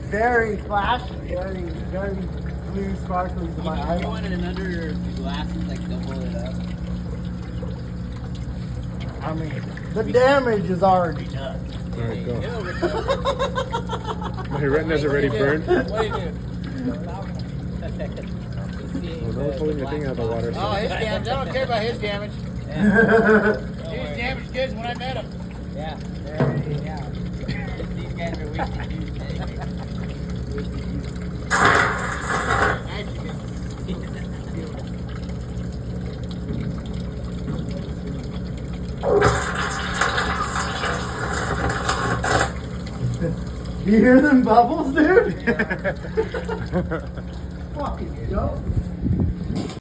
very flashy, very blue sparkly to my You eyes. wanted it under your glasses, like double it up. I mean, the damage is already done. Alright, go. Get over it. My retina's already burned. What do you do? Oh, no one's holding the thing out of the water. Oh, his damage. I don't care about his damage. Yeah. His damage good when I met him. Yeah. There you go. These guys are wasting juice. You hear them bubbles, dude? Fucking dope.